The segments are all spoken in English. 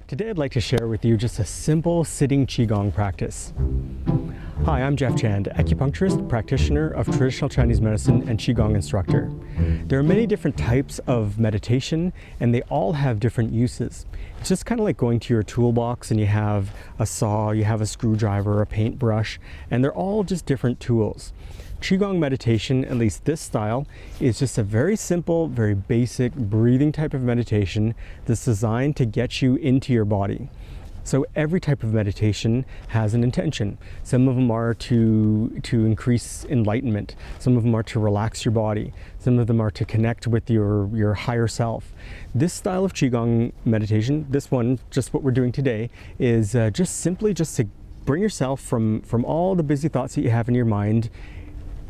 Today I'd like to share with you just a simple sitting Qigong practice. Hi, I'm Jeff Chand, acupuncturist, practitioner of traditional Chinese medicine and Qigong instructor. There are many different types of meditation and they all have different uses. It's just kind of like going to your toolbox and you have a saw, you have a screwdriver, a paintbrush, and they're all just different tools. Qigong meditation, at least this style, is just a very simple, very basic breathing type of meditation that's designed to get you into your body. So every type of meditation has an intention. Some of them are to increase enlightenment. Some of them are to relax your body. Some of them are to connect with your higher self. This style of Qigong meditation, this one, just what we're doing today, is just simply to bring yourself from all the busy thoughts that you have in your mind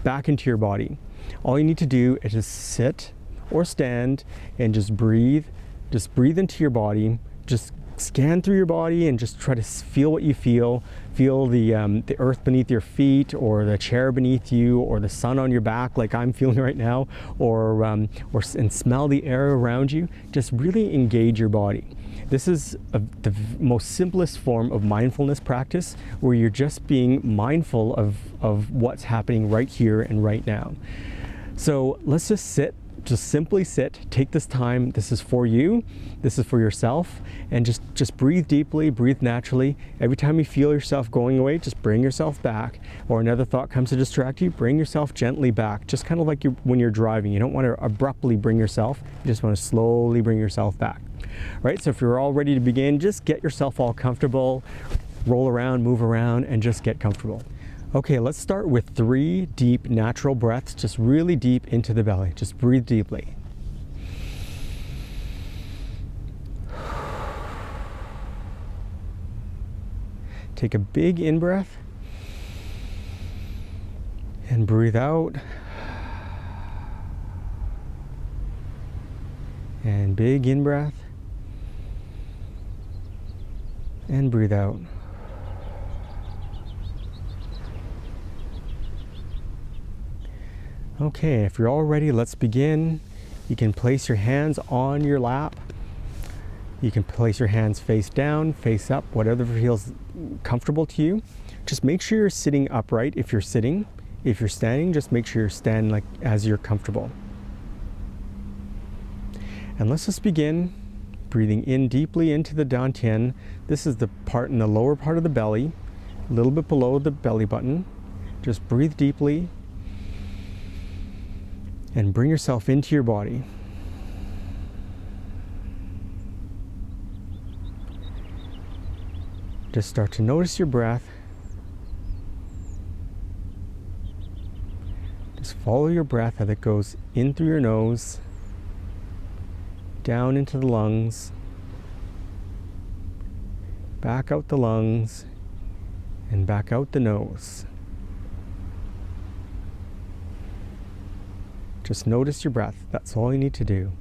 back into your body. All you need to do is just sit or stand and just breathe. Just breathe into your body. Just scan through your body and just try to feel what you feel. Feel the earth beneath your feet, or the chair beneath you, or the sun on your back like I'm feeling right now, and smell the air around you. Just really engage your body. This is the most simplest form of mindfulness practice, where you're just being mindful of what's happening right here and right now. So let's just sit. Just simply sit, take this time. This is for you, this is for yourself, and just breathe deeply, breathe naturally. Every time you feel yourself going away, just bring yourself back, or another thought comes to distract you, bring yourself gently back, just kind of like when you're driving. You don't want to abruptly bring yourself, you just want to slowly bring yourself back. Right, so if you're all ready to begin, just get yourself all comfortable, roll around, move around, and just get comfortable. Okay, let's start with 3 deep natural breaths, just really deep into the belly. Just breathe deeply. Take a big in-breath and breathe out. And big in-breath and breathe out. Okay, if you're all ready, let's begin. You can place your hands on your lap. You can place your hands face down, face up, whatever feels comfortable to you. Just make sure you're sitting upright if you're sitting. If you're standing, just make sure you're standing like as you're comfortable. And let's just begin breathing in deeply into the dantian. This is the part in the lower part of the belly, a little bit below the belly button. Just breathe deeply. And bring yourself into your body. Just start to notice your breath. Just follow your breath as it goes in through your nose, down into the lungs, back out the lungs, and back out the nose. Just notice your breath. That's all you need to do.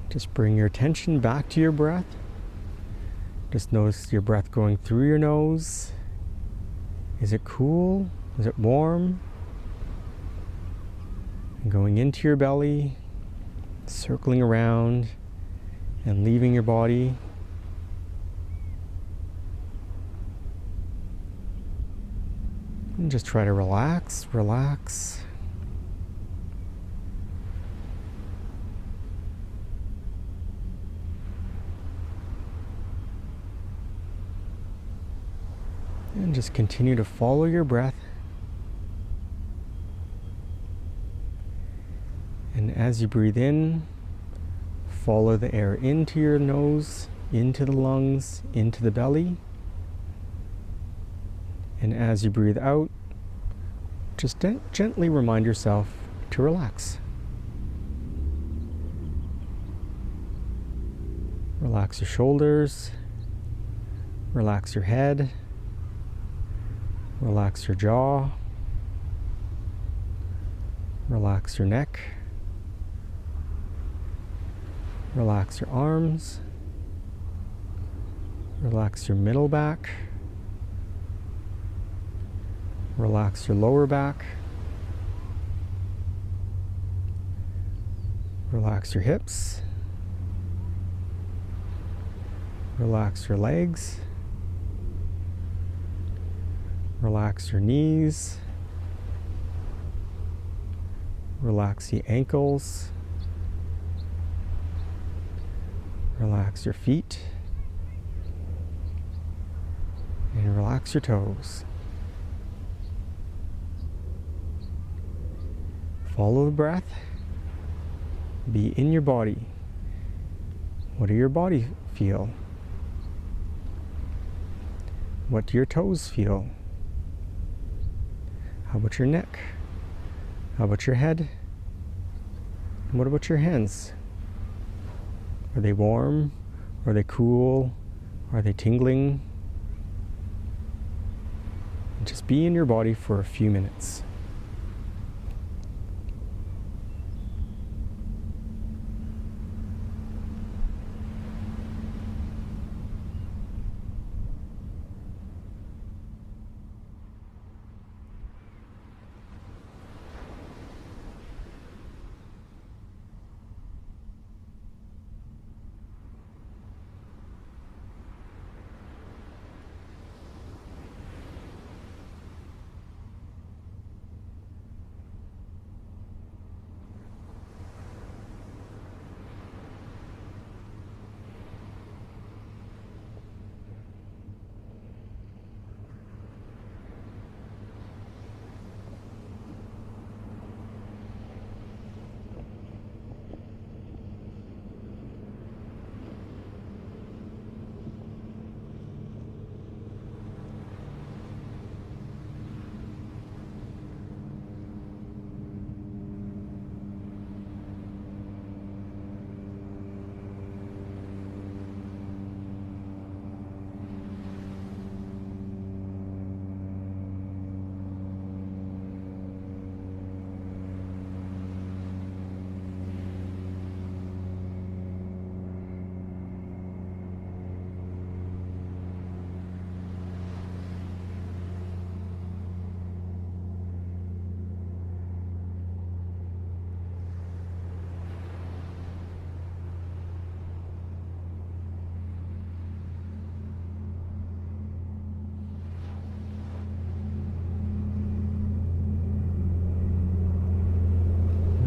Just bring your attention back to your breath. Just notice your breath going through your nose. Is it cool? Is it warm? And going into your belly, circling around and leaving your body. And just try to relax, relax. And just continue to follow your breath. And as you breathe in, follow the air into your nose, into the lungs, into the belly. And as you breathe out, just gently remind yourself to relax. Relax your shoulders, relax your head, relax your jaw, relax your neck, relax your arms, relax your middle back, relax your lower back, relax your hips, relax your legs, relax your knees, relax the ankles, relax your feet, and relax your toes. Follow the breath. Be in your body. What do your body feel? What do your toes feel? How about your neck? How about your head? And what about your hands? Are they warm? Are they cool? Are they tingling? And just be in your body for a few minutes.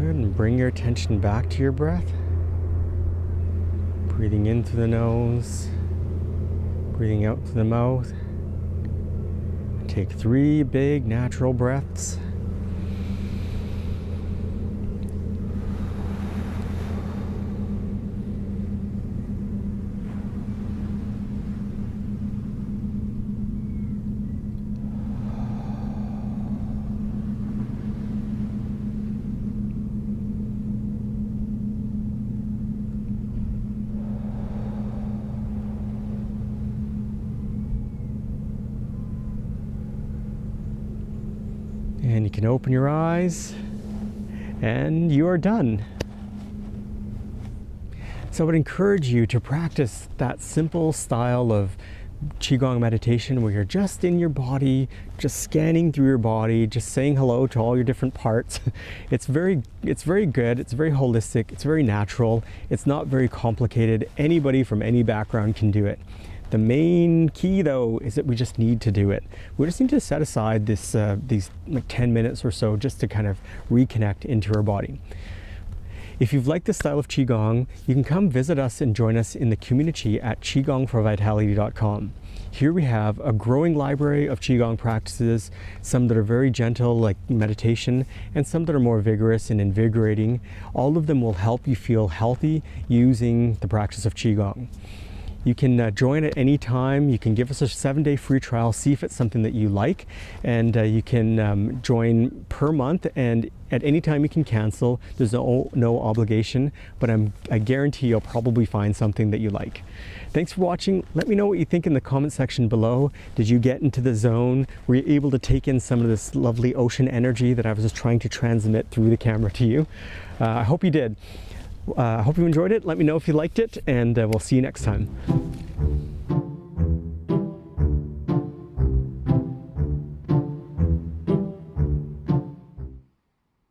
And bring your attention back to your breath. Breathing in through the nose, breathing out through the mouth. Take 3 big natural breaths. And you can open your eyes, and you are done. So I would encourage you to practice that simple style of Qigong meditation where you're just in your body, just scanning through your body, just saying hello to all your different parts. It's very good, it's very holistic, it's very natural, it's not very complicated. Anybody from any background can do it. The main key though is that we just need to do it. We just need to set aside these like 10 minutes or so just to kind of reconnect into our body. If you've liked this style of Qigong, you can come visit us and join us in the community at qigongforvitality.com. Here we have a growing library of Qigong practices, some that are very gentle like meditation, and some that are more vigorous and invigorating. All of them will help you feel healthy using the practice of Qigong. You can join at any time. You can give us a 7-day free trial, see if it's something that you like, and you can join per month, and at any time you can cancel. There's no obligation, but I guarantee you'll probably find something that you like. Thanks for watching. Let me know what you think in the comment section below. Did you get into the zone? Were you able to take in some of this lovely ocean energy that I was just trying to transmit through the camera to you? I hope you did. I hope you enjoyed it. Let me know if you liked it, and we'll see you next time.